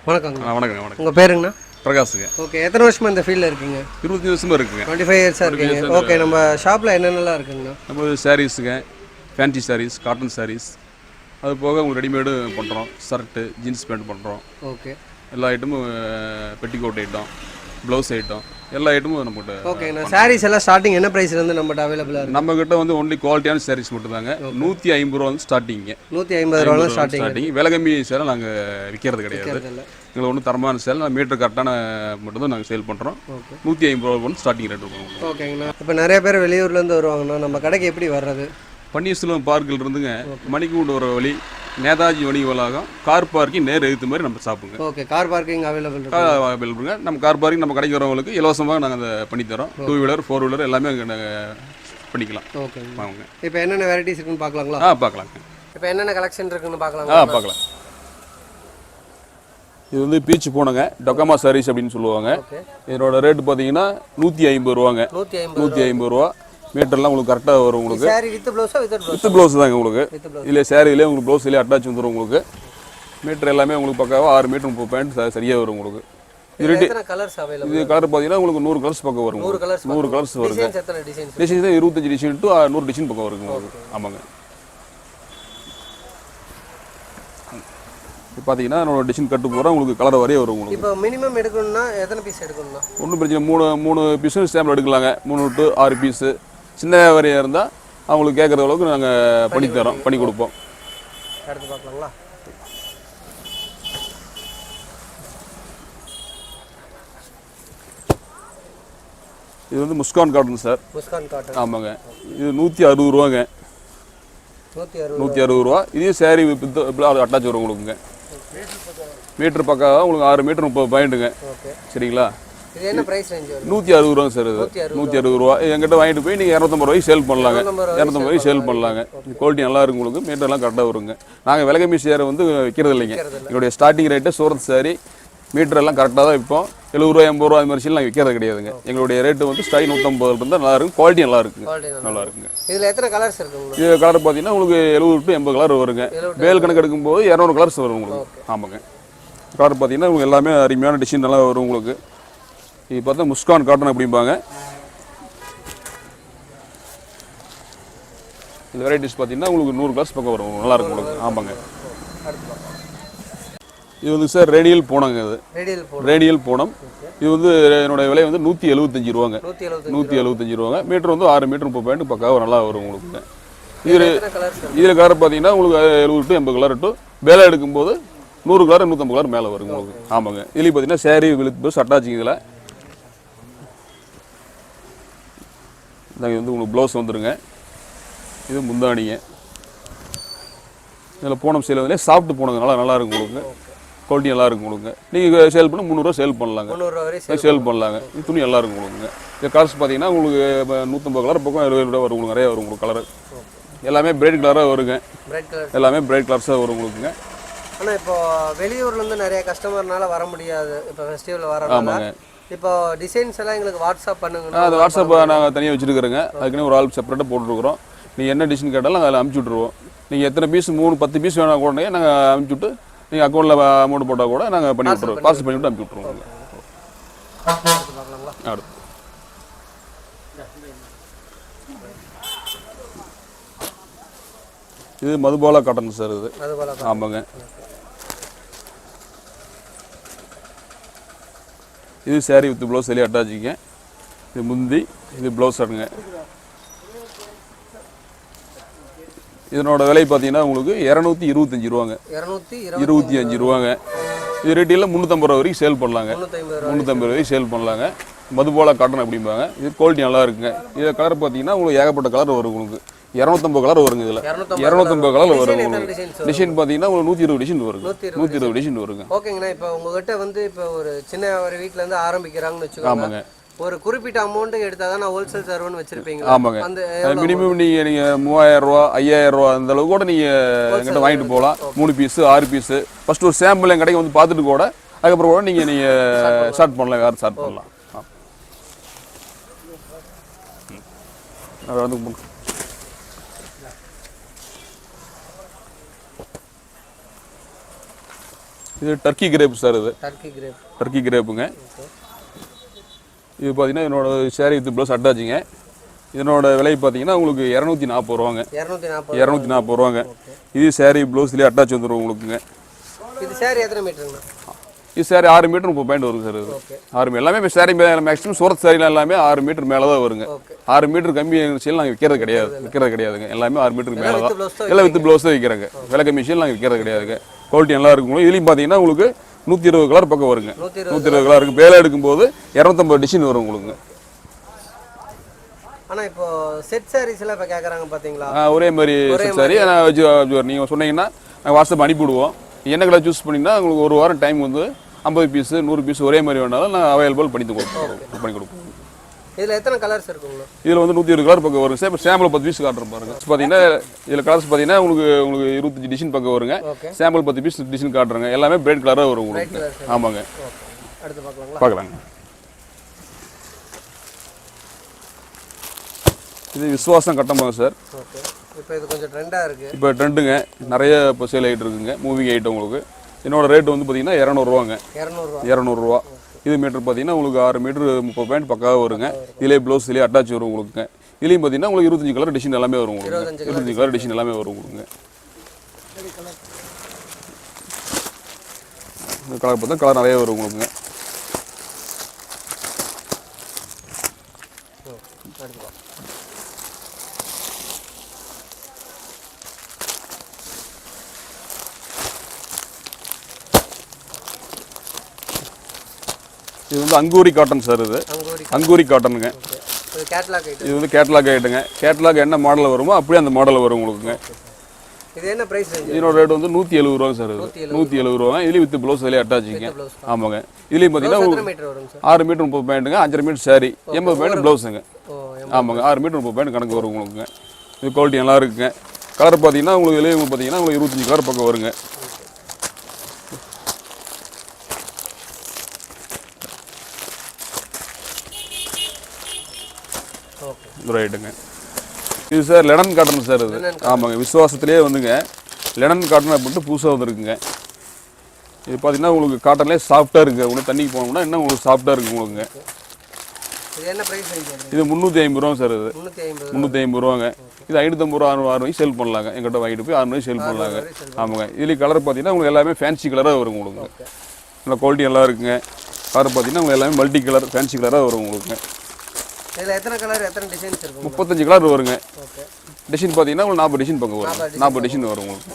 வணக்கங்க. வணக்கம் வணக்கம். உங்கள் பேருங்கண்ணா? பிரகாஷுங்க. ஓகே, எத்தனை வருஷமாக இந்த ஃபீல்டில் இருக்கீங்க? 25 வருஷமாக இருக்குங்க. 25 இயர்ஸாக இருக்கீங்க. ஓகே, நம்ம ஷாப்பில் என்னென்னலாம் இருக்குங்கண்ணா? நம்ம சாரீஸுங்க, ஃபேன்சி சாரீஸ், காட்டன் சாரீஸ், அது போக உங்களுக்கு ரெடிமேடு பண்ணுறோம். ஷர்ட்டு, ஜீன்ஸ் பேண்ட் பண்ணுறோம். ஓகே, எல்லா ஐட்டமும் பெட்டிகோட் ஐட்டம், ப்ளவுஸ் ஐட்டம், எல்லா ஐட்டமும் நம்மகிட்ட. ஓகேண்ணா. சாரீஸ் எல்லாம் ஸ்டார்டிங் என்ன ப்ரைஸ்லேருந்து நம்மகிட்ட அவைலபிளாக இருக்குது? நம்மக்கிட்ட வந்து ஒன்லி குவாலிட்டியான சாரீஸ் மட்டும் தாங்க. 150 ரூபா வந்து ஸ்டார்டிங்க. 150 ரூபா ஸ்டார்டிங். விலை கம்மி சேலை நாங்கள் விற்கிறது கிடையாது. எங்களுக்கு ஒன்றும் தரமான சேலை, மீட்டர் கரெக்டான மட்டும் தான் நாங்கள் சேல் பண்ணுறோம். 150 ரூபா வந்து ஸ்டார்டிங் ரேட் இருக்கும். ஓகேங்கண்ணா. இப்போ நிறைய பேர் வெளியூர்லேருந்து வருவாங்கண்ணா, நம்ம கடைக்கு எப்படி வர்றது? பன்னீர்செல்வம் பார்க்கில் இருந்துங்க மணிக்கூண்டு வர வழி, நேதாஜி வணிக வளாகம், கார் பார்க்கிங் நேர் எதிர்த்து மாதிரி நம்ம ஷாப்புங்க. ஓகே, கார் பார்க்கிங் அவைலபிள் அவைலபிளுங்க. நம்ம கார் பார்க்கிங் நம்ம கடைக்கு வரவங்களுக்கு இலவசமாக நாங்கள் அதை பண்ணித்தரோம். 2 வீலர் 4 வீலர் எல்லாமே நாங்கள் பண்ணிக்கலாம். ஓகே வாங்க. இப்போ என்னென்ன வெரைட்டிஸ் இருக்குன்னு பார்க்கலாங்களா? பார்க்கலாங்க. இப்போ என்னென்ன கலெக்ஷன் இருக்குன்னு பார்க்கலாங்களா? பார்க்கலாம். இது வந்து பீச் போனங்க, டொக்காமா சாரீஸ் அப்படின்னு சொல்லுவாங்க. இதனோட ரேட்டு பார்த்தீங்கன்னா 150 ரூபாங்க. 150 ரூபா. மீட்டர்லாம் உங்களுக்கு கரெக்டாக வரும். உங்களுக்கு சாரி வித் ப்ளவுஸா? வித் ப்ளவுஸ் தாங்க உங்களுக்கு. இல்லை சாரியிலே உங்களுக்கு ப்ளவுஸ்லேயே அட்டாச் வந்துடும். உங்களுக்கு மீட்டர் எல்லாமே உங்களுக்கு பக்காவாக 6 மீட்டர் 30 பாயிண்ட் சரியாக வரும். உங்களுக்கு இது கலர் பார்த்தீங்கன்னா உங்களுக்கு 100 கலர்ஸ் பக்கம் வரும். 100 கலர்ஸ் வருங்க. டிசைன்ஸ் 25 டிசைன் டு 100 டிசைன் பக்கம் வருங்க உங்களுக்கு. ஆமாங்க. பார்த்தீங்கன்னா என்னோட டிசைன் கட்டு போகிறோம். உங்களுக்கு கலர் வரையே வரும். உங்களுக்கு இப்போ மினிமம் எடுக்கணும்னா எத்தனை பீஸ் எடுக்கணும்னா? ஒன்றும் பிரச்சனை, 3 பீஸு சாம்பிள் எடுக்கலாங்க. 3 to 6 பீஸு. சின்ன வியாபாரியாக இருந்தால் அவங்களுக்கு கேட்குற அளவுக்கு நாங்கள் பண்ணி கொடுப்போம். எடுத்து பார்க்கலாங்களா? இது வந்து Muskan cotton sir. Muskan cotton. ஆமாங்க. இது 160 ரூபாங்க. 160 ரூபா. இதே சாரி அட்டாச் வரும் உங்களுக்குங்க. மீட்டர் பக்காவாக உங்களுக்கு 6 மீட்டர் 30 பாயிண்ட்டுங்க. சரிங்களா? இது என்ன பிரைஸ் ரேஞ்ச் வரும்? 160 ரூபாங்க சார். இது 160 ரூபா. எங்கிட்ட வாங்கிட்டு போய் நீங்கள் 250 ரூபாய்க்கு சேல் பண்ணலாங்க. 250 ரூபாய்க்கு சேல் பண்ணலாங்க. குவாலிட்டி நல்லா இருக்கும். உங்களுக்கு மீட்டர்லாம் கரெக்டாக வருங்க. நாங்கள் விலை கம்மி சேரை வந்து விற்கிறது இல்லைங்க. எங்களுடைய starting rate Surat sari metre எல்லாம் கரெக்டாக தான் விற்போம். 70 ரூபா 80 ரூபா அது மாதிரி நாங்கள் விற்கிறது கிடையாதுங்க. எங்களுடைய ரேட்டு வந்து ஸ்டார்டிங் 150 இருந்தால் நல்லா இருக்கும். குவாலிட்டி நல்லா இருக்குங்க. நல்லா இருக்குங்க. இதில் எத்தனை கலர்ஸ் இருக்குங்க? இது கலர் பார்த்தீங்கன்னா உங்களுக்கு 70 to 80 கலர் வருங்க. வேல் கணக்கு எடுக்கும்போது 200 கலர்ஸ் வரும் உங்களுக்கு. ஆமாங்க. கலர் பார்த்தீங்கன்னா உங்களுக்கு எல்லாமே அருமையான டிசைன் நல்லா வரும் உங்களுக்கு. இது பார்த்தா முஸ்கான் காட்டன் அப்படிம்பாங்க. இந்த வெரைட்டிஸ் பார்த்தீங்கன்னா உங்களுக்கு 100 கலர்ஸ் பக்கம் வரும். நல்லா இருக்கும் உங்களுக்கு. ஆமாங்க. இது வந்து சார் ரேடியல் போனங்க. இது ரேடியல் போனம். இது வந்து என்னோட விலை வந்து 175 ரூபாங்க. 175 ரூபாங்க. மீட்டர் வந்து 6 மீட்டர் 30 பாயிண்ட் பக்காவாக நல்லா வரும் உங்களுக்கு. இதில் கலர் பார்த்தீங்கன்னா உங்களுக்கு 70 to 80 கலர் டு வேலை எடுக்கும்போது 100 கலர் 150 கலர் மேலே வரும் உங்களுக்கு. ஆமாங்க. இதுலேயும் பார்த்தீங்கன்னா சேரீ வித் ப்ளவுஸ் அட்டாச்சிங். இதில் இது வந்து உங்களுக்கு ப்ளவுஸ் வந்துடுங்க. இது முந்தானிங்க. இதில் போனம் சேல் வந்து சாஃப்ட் போனது நல்லா இருக்கும் உங்களுக்கு. குவாலிட்டி நல்லா இருக்கும் உங்களுக்கு. நீங்கள் சேல் பண்ண 300 ரூபா சேல் பண்ணலாங்க. சேல் பண்ணலாங்க. இது துணி நல்லா இருக்கும் உங்களுக்கு. இந்த கலர்ஸ் பார்த்தீங்கன்னா உங்களுக்கு 150 கலர் பக்கம் 70 ரூபா வரும். உங்களுக்கு நிறைய வரும் உங்களுக்கு கலர். எல்லாமே பிரைட் கலராக வருங்க. எல்லாமே பிரைட் கலர்ஸாக வரும் உங்களுக்குங்க. ஆனால் இப்போ வெளியூர்லேருந்து நிறைய கஸ்டமர்னால வர முடியாது. இப்போ ஃபெஸ்டிவல் வர. ஆமாங்க. இப்போ டிசைன்ஸ் எல்லாம் எங்களுக்கு வாட்ஸ்அப் பண்ணுங்க. அது வாட்ஸ்அப் நாங்கள் தனியாக வச்சுருக்கிறோங்க. அதுக்குன்னு ஒரு ஆள் செப்பரேட்டாக போட்டுருக்குறோம். நீங்கள் என்ன டிசைன் கேட்டாலும் அதில் அனுப்பிச்சி விட்ருவோம். நீங்கள் எத்தனை பீஸ் 3-10 பீஸ் வேணால் கூட நாங்கள் அனுப்பிச்சி விட்டு நீங்கள் அக்கௌண்ட்டில் அமௌண்ட் போட்டால் கூட நாங்கள் பண்ணி விட்ருவோம். பாஸ் பண்ணி விட்டு அனுப்பிச்சி விட்ருவோம். அடுத்து இது மதுபாலா காட்டன் சார். இது ஆமாங்க. இது சாரீ வித் ப்ளவுஸ் வெளியே அட்டாச்சிங்க. இது முந்தி, இது ப்ளவுஸ் ஆடுங்க. இதனோட விலை பார்த்தீங்கன்னா உங்களுக்கு 225 ரூபாங்க. 225 ரூபாங்க. இது ரேட்டில் 350 ரூபா வரைக்கும் சேல் பண்ணலாங்க. 350 வரைக்கும் சேல் பண்ணலாங்க. மதுபாலா காட்டன் அப்படிம்பாங்க. இது குவாலிட்டி நல்லா இருக்குங்க. இதில் கலர் பார்த்தீங்கன்னா உங்களுக்கு ஏகப்பட்ட கலர் வரும் உங்களுக்கு. 250 கலர் வருங்க. இதில் 250 கலர் வரும் உங்களுக்கு. டிசைன் பார்த்தீங்கன்னா உங்களுக்கு 120 டிசைன் வருங்க. 120 டிசைன் வருங்க. ஓகேங்கண்ணா. இப்போ உங்ககிட்ட வந்து இப்போ ஒரு சின்ன ஒரு வீட்டிலேருந்து ஆரம்பிக்கிறாங்கன்னு வச்சுக்கோங்க. ஆமாங்க. ஒரு குறிப்பிட்ட அமௌண்ட் எடுத்தால் தான் நான் ஹோல்சேல் சர்வன் வச்சிருப்பீங்க. ஆமாங்க. அந்த மினிமம் நீங்கள் 3000 ரூபா 5000 ரூபா அந்த அளவுக்கு கூட நீங்கள் எங்கிட்ட வாங்கிட்டு போகலாம். 3 பீஸு 6 பீஸு ஃபஸ்ட்டு ஒரு சாம்பிள் என் கடைக்கு வந்து பார்த்துட்டு கூட அதுக்கப்புறம் கூட நீங்கள் ஸ்டார்ட் பண்ணலாம். வேறு ஸ்டார்ட் பண்ணலாம். வந்து இது டர்க்கி கிரேப் சார். இது டர்க்கி கிரேப். டர்க்கி கிரேப்புங்க. இது பார்த்தீங்கன்னா என்னோட சேரீ வித் ப்ளவுஸ் அட்டாச்சுங்க. இதனோட விலை பார்த்தீங்கன்னா உங்களுக்கு 240 ரூபாங்க. 240 ரூபாங்க. இது சேரீ ப்ளவுஸ்லேயே அட்டாச் வந்துடும் உங்களுக்குங்க. இது சேரீ எத்தனை மீட்டருங்கண்ணா? இது சேரீ 6 மீட்டர் 30 பாயிண்ட் வரும் சார். இது 6 எல்லாமே இப்போ சேரீ மேக்ஸிமம் சூரத் சேரீலாம் எல்லாமே 6 மீட்டர் மேலே தான் வருங்க. 6 மீட்டர் கம்மி சேல் நாங்கள் விற்கிறது கிடையாதுங்க. எல்லாமே 6 மீட்டருக்கு மேலே தான் எல்லாம் வித் ப்ளவுஸ் தான் விற்கிறாங்க. விலை கம்மி சேல் நாங்கள் விற்கிறது கிடையாதுங்க. குவாலிட்டி நல்லா இருக்கும். இதுலேயும் பார்த்தீங்கன்னா உங்களுக்கு 120 கலர் பக்கம் வருங்க. 120 கலர் இருக்குது. வேலை எடுக்கும்போது 250 டிசைன் வரும் உங்களுக்கு. ஆனால் இப்போ செட் சாரீஸ்லாம் இப்போ கேட்குறாங்க பார்த்தீங்களா? ஒரே மாதிரி செட் சாரி நீங்கள் சொன்னீங்கன்னா நாங்கள் வாட்ஸ்அப் அனுப்பிவிடுவோம். என்ன கலர் சூஸ் பண்ணிங்கன்னா உங்களுக்கு ஒரு வாரம் டைம் வந்து 50 பீஸ் 100 பீஸ் ஒரே மாதிரி வேணாலும் நான் அவைலபிள் பண்ணி கொடுப்போம். இதில் எத்தனை கலர்ஸ் இருக்குங்களா? இதில் வந்து 120 கலர் பக்கம் வருங்க சார். இப்போ சாம்பிள் 10 பீஸ் காட்டுறோம் பாருங்க. பார்த்தீங்கன்னா இதில் கலர்ஸ் பார்த்தீங்கன்னா உங்களுக்கு 25 டிசைன் பக்கம் வருங்க. சாம்பிள் 10 பீஸ் டிசைன் காட்டுறோங்க. எல்லாமே பிரைட் கலராக வரும் உங்களுக்கு. ஆமாங்க. அடுத்து பார்க்கலாங்க. இது விஸ்வாசம் கட்டமாக சார். இப்போ இது கொஞ்சம் ட்ரெண்டாக இருக்குது. இப்போ ட்ரெண்டுங்க நிறைய இப்போ சேல் ஆகிட்டு இருக்குங்க. மூவிங் ஐட்டம் உங்களுக்கு. என்னோட ரேட் வந்து பார்த்தீங்கன்னா 200 200 இது மீட்டர் பார்த்தீங்கன்னா உங்களுக்கு 6 மீட்டர் 30 பாயிண்ட் பக்காவாக வருங்க. இதிலே ப்ளவுஸ் இதிலே அட்டாச் வரும் உங்களுக்கு. இதுலேயும் பார்த்தீங்கன்னா உங்களுக்கு 25 கலர் டிசைன் எல்லாமே வரும் உங்களுக்கு. 25 கலர் டிசைன் எல்லாமே வரும் உங்களுக்கு. இந்த கலர் பார்த்தா கலர் நிறைய வரும் உங்களுக்கு. இது வந்து அங்கூரி காட்டன் சார். இது அங்கூரி காட்டனுங்க. இது வந்து கேட்லாக் ஐட்டுங்க. கேட்லாக் என்ன மாடலில் வருமோ அப்படியே அந்த மாடலில் வரும் உங்களுக்குங்க. இது என்ன பிரைஸ் ரேஞ்ச்? இதோட ரேட் வந்து 170 ரூபா சார். இது 170 ரூபா. இதுலேயும் வித் ப்ளவுஸ் அதிலே அட்டாச்சுங்க. ஆமாங்க. இதுலேயும் பார்த்தீங்கன்னா 6 மீட்டர் 30 பாயிண்ட்டுங்க. 5 மீட்டர் சாரி 80 பாயிண்ட் ப்ளவுஸுங்க. ஆமாங்க. 6 மீட்டர் 30 பாயிண்ட் கணக்கு வரும் உங்களுக்குங்க. இது குவாலிட்டி நல்லா இருக்குங்க. கலர் பார்த்தீங்கன்னா உங்களுக்கு இதுலேயும் பார்த்தீங்கன்னா உங்களுக்கு 25 கலர் பக்கம் வருங்க. ரைட்டுங்க. இது சார் லெனன் காட்டன் சார். இது ஆமாங்க. விசுவாசத்துலேயே வந்துங்க லெனன் காட்டன் அப்படின்ட்டு புதுசாக வந்துருக்குங்க. இது பார்த்தீங்கன்னா உங்களுக்கு காட்டன்லேயே சாஃப்டாக இருக்குது. உங்களுக்கு தண்ணிக்கு போனோம்னா இன்னும் உங்களுக்கு சாஃப்டாக இருக்குது உங்களுக்குங்க. இது 350 ரூபா சார். இது 350 ரூபாங்க. இது 550 ரூபா 600 ரூபாய்க்கு சேல் பண்ணலாங்க. எங்கிட்ட வாங்கிட்டு போய் 600 ரூபாய்க்கு சேல் பண்ணலாங்க. ஆமாங்க. இதுலேயும் கலர் பார்த்தீங்கன்னா உங்களுக்கு எல்லாமே ஃபேன்சி கலராக வரும் உங்களுக்கு. நல்லா குவாலிட்டி நல்லா இருக்குங்க. கலர் பார்த்தீங்கன்னா உங்களுக்கு எல்லாமே மல்டி கலர் ஃபேன்சி கலராக வரும் உங்களுக்கு. இதில் எத்தனை கலர் எத்தனை டிசைன்ஸ் இருக்கும்? 35 கலர் வருங்க. டிசைன் பார்த்தீங்கன்னா உங்களுக்கு 40 டிசைன் பக்கம் வரும். 40 டிசைன் வரும் உங்களுக்கு.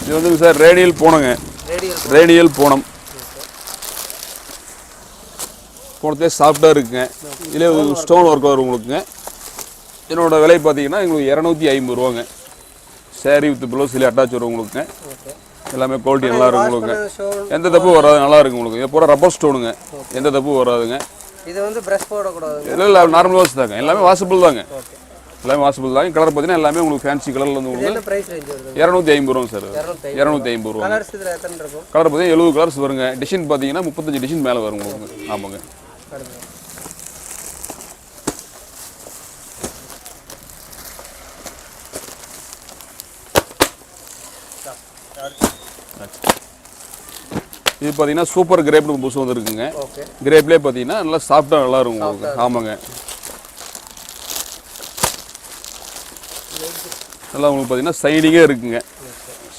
இது வந்து சார் ரேடியல் போனங்க. ரேடியல் போனம். போனதே சாஃப்டாக இருக்குங்க. இதிலே ஸ்டோன் ஒர்க் வரும் உங்களுக்குங்க. என்னோட விலை பார்த்தீங்கன்னா எங்களுக்கு 250 ரூபாங்க. சேரீ வித் ப்ளவுஸ் இதில் அட்டாச் வரும் உங்களுக்கு. எல்லாமே குவாலிட்டி நல்லா இருக்கும் உங்களுக்கு. எந்த தப்பும் வராது. நல்லா இருக்கும் உங்களுக்கு. இது பூரா ரப்பர் ஸ்டோனுங்க. எந்த தப்பும் வராதுங்க. இது வந்து பிரஷ் போடக்கூடாது. இல்லை நார்மல் வாஷ் தாங்க. எல்லாமே வாஷபிள் தாங்க. எல்லாமே வாஷபிள் தாங்க. கலர் பார்த்தீங்கன்னா எல்லாமே உங்களுக்கு ஃபேன்சி கலரில் வந்து உங்களுக்கு 250 ரூபா சார். 250 ரூபா. கலர் பார்த்தீங்கன்னா 70 கலர்ஸ் வருங்க. டிசைன் பார்த்தீங்கன்னா 35 டிசைன் மேலே வரும் உங்களுக்கு. ஆமாங்க. இது பார்த்தீங்கன்னா சூப்பர் கிரேப்னு புதுசு வந்துருக்குங்க. கிரேப்லேயே பார்த்தீங்கன்னா நல்லா சாஃப்டாக நல்லா இருக்கும் உங்களுக்கு. ஆமாங்க. நல்லா உங்களுக்கு பார்த்தீங்கன்னா சைனிங்காக இருக்குங்க.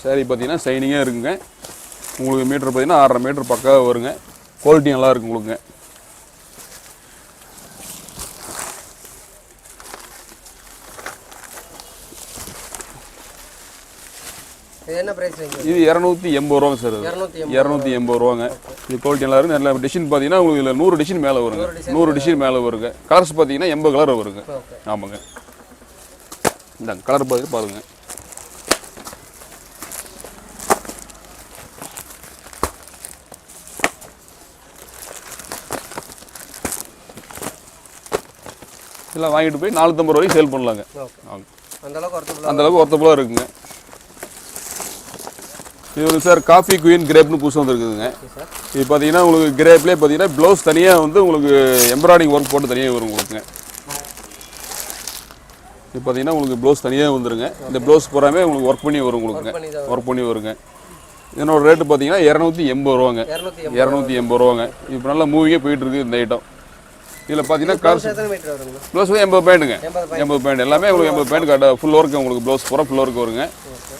சரி பார்த்தீங்கன்னா சைனிங்காக இருக்குங்க. உங்களுக்கு மீட்டர் பார்த்தீங்கன்னா 6.5 மீட்டர் பக்காவாக வருங்க. குவாலிட்டி நல்லா இருக்கும் உங்களுக்கு. என்ன பிரைஸ் ரேஞ்ச்? இது 280 ரூபாங்க சார். 280 ரூபாங்க. இது குவாலிட்டி நல்லா இருக்கு. நல்ல டிசைன் பார்த்தீங்கன்னா உங்களுக்கு இதில் 100 டிசைன் மேலே வருங்க. 100 டிசைன் மேலே வருங்க. கலர்ஸ் பார்த்தீங்கன்னா 80 கலர் வருங்க. ஆமாங்க. இந்த கலர் பார்த்து பாருங்க. இதெல்லாம் வாங்கிட்டு போய் 450 ரூபாய்க்கு சேல் பண்ணலாங்க. அந்த அளவுக்கு ஒர்த்தபுளாக இருக்குங்க. இது வந்து சார் காஃபி குயின் கிரேப்னு புதுசாக வந்துருக்குதுங்க. இது பார்த்தீங்கன்னா உங்களுக்கு கிரேப்லேயே பார்த்தீங்கன்னா ப்ளவுஸ் தனியாக வந்து உங்களுக்கு எம்ப்ராய்டிங் ஒர்க் போட்டு தனியாக வரும் உங்களுக்குங்க. இது பார்த்தீங்கன்னா உங்களுக்கு ப்ளவுஸ் தனியாக வந்துருங்க. இந்த ப்ளவுஸ் பூராமே உங்களுக்கு ஒர்க் பண்ணி வரும் உங்களுக்கு. ஒர்க் பண்ணி வருங்க. இதனோட ரேட்டு பார்த்தீங்கன்னா 280 ரூபாங்க. 280 ரூபாங்க. இப்போ நல்லா மூவிங்கே போயிட்டு இருக்கு இந்த ஐட்டம். இதில் பார்த்தீங்கன்னா ப்ளவுஸ் எத்தனை மீட்டர் வருங்க? ப்ளவுஸ் 80 பேண்ட்டுங்க. 80 பேண்ட் எல்லாமே உங்களுக்கு 80 பேண்ட் கரெக்டாக ஃபுல் ஒர்க்கு உங்களுக்கு ப்ளவுஸ் பூரா ஃபுல் ஒர்க் வருங்க.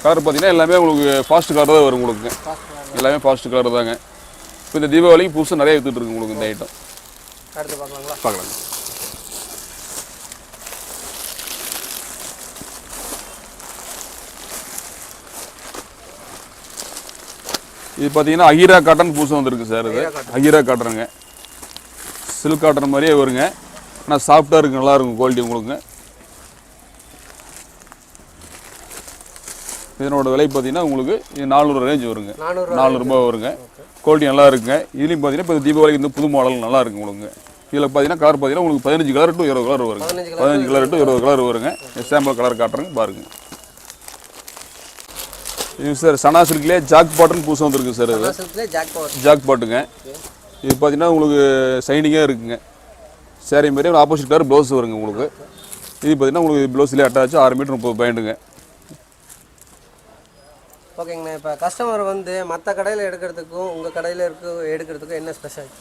கலர் பார்த்தீங்கன்னா எல்லாமே உங்களுக்கு ஃபாஸ்ட் கலர் தான் வரும் உங்களுக்கு. எல்லாமே ஃபாஸ்ட் கலர் தாங்க. இப்போ இந்த தீபாவளிக்கு புதுசாக நிறைய வித்துட்டு இருக்கு உங்களுக்கு இந்த ஐட்டம். அடுத்து பார்க்கலாங்களா? பார்க்கலாங்க. இது பார்த்தீங்கன்னா அஹீரா காட்டன் புதுசாக வந்துருக்கு சார். இது அஹீரா காட்டனுங்க. சில்க் காட்டன் மாதிரியே வருங்க. ஆனால் சாஃப்டாக இருக்குது, நல்லா இருக்கும் குவாலிட்டி உங்களுக்கு. இதனோட விலை பார்த்தீங்கன்னா உங்களுக்கு 400 ரேஞ்ச் வருங்க. 400 ரூபாய் வருங்க. குவாலிட்டி நல்லா இருக்குங்க. இதுலேயும் பார்த்தீங்கன்னா இப்போ தீபாவளிக்கு இந்த புது மாடல் நல்லா இருக்குங்க உங்களுக்கு. இதில் பார்த்தீங்கன்னா கலர் பார்த்தீங்கன்னா உங்களுக்கு 15 கலர் டு 20 கலர் வருங்க. 15 கலர் டு 20 கலர் வருங்க. சாம்பிள் கலர் காட்டுறேங்க பாருங்க. இது சார் சனா சில்க்லேயே ஜாக் பாட்டுன்னு புதுசாக வந்துருக்கு சார். இது ஜாக் பாட்டுங்க. இது பார்த்தீங்கன்னா உங்களுக்கு சைனிங்காக இருக்குங்க. சாரி மாதிரி ஆப்போசிட் கலர் ப்ளவுஸ் வருங்க உங்களுக்கு. இது பார்த்தீங்கன்னா உங்களுக்கு ப்ளவுஸ்லேயே அட்டாச்சு 6 மீட்டர் 30 பாயிண்ட்டுங்க. ஓகேங்கண்ணா. இப்போ கஸ்டமர் வந்து மற்ற கடையில் எடுக்கிறதுக்கும் உங்கள் கடையில் எடுக்கிறதுக்கும் என்ன ஸ்பெஷல்?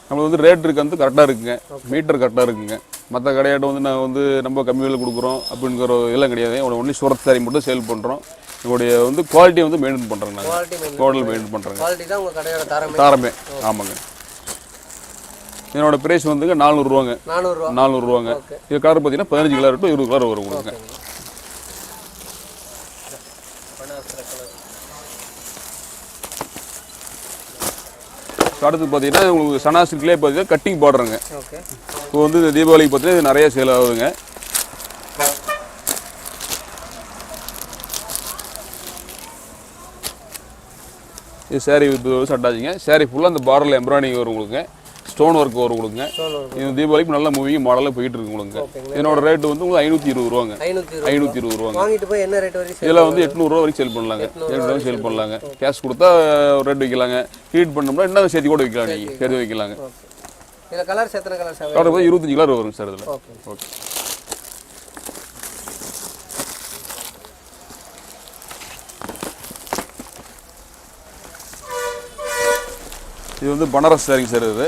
நம்மளுக்கு வந்து ரேட் இருக்கு வந்து கரெக்டாக இருக்குங்க. மீட்டர் கரெக்டாக இருக்குங்க. மற்ற கடையாட்ட வந்து நான் வந்து நம்ம கம்மி விலையில் கொடுக்குறோம் அப்படிங்கிற இதெல்லாம் கிடையாது. ஒன்லி சூரத் சாரி மட்டும் சேல் பண்ணுறோம். எங்களுடைய வந்து குவாலிட்டியை வந்து மெயின்டைன் பண்ணுறோங்க. நாங்கள் குவாலிட்டி மெயின்டைன் பண்ணுறோங்க. குவாலிட்டி தான் உங்கள் கடையோட தரமே. ஆமாங்க. என்னோட பிரைஸ் வந்துங்க 400 ரூபாங்க. 400 ரூபாங்க. இது கலர் பார்த்தீங்கன்னா 15 கலர் டு 20 கலர் வரும் உங்களுக்கு. அடுத்து பார்த்தீங்கன்னா உங்களுக்கு சனா சில்க்லேயே பார்த்தீங்கன்னா கட்டிங் பார்டருங்க. இப்போ வந்து இந்த தீபாவளிக்கு பார்த்தீங்கன்னா இது நிறைய சேல் ஆகுதுங்க. இது சாரீ சட்டாச்சுங்க. சாரீ ஃபுல்லாக அந்த பார்டரில் எம்ப்ராய்டிங் வரும் உங்களுக்கு. ஸ்டோன் ஒர்க் வரும் உங்களுக்கு. இது தீபாவளிக்கு நல்ல மூவிங் மாடலில் போயிட்டு இருக்கு உங்களுக்கு. இதனோட ரேட்டு வந்து உங்களுக்கு 520 ரூபாங்க. 520 ரூபாங்க. வாங்கிட்டு போய் என்ன ரேட் வரைக்கும்? இதில் வந்து 800 ரூபா வரைக்கும் சேல் பண்ணலாங்க. 800 ரூபா சேல் பண்ணலாங்க. கேஷ் கொடுத்தா ஒரு ரேட் வைக்கலாங்க. ஹீட் பண்ணோம்னா இன்னும் சேர்த்து கூட வைக்கலாம். நீங்கள் சேர்த்து வைக்கலாங்க. இதில் கலர்ஸ் எத்தனை கலர்ஸ்? கலர் 25 கலர் வரும் சார் இதில். ஓகே. இது வந்து பனாரஸ் சாரிங்க சார். இது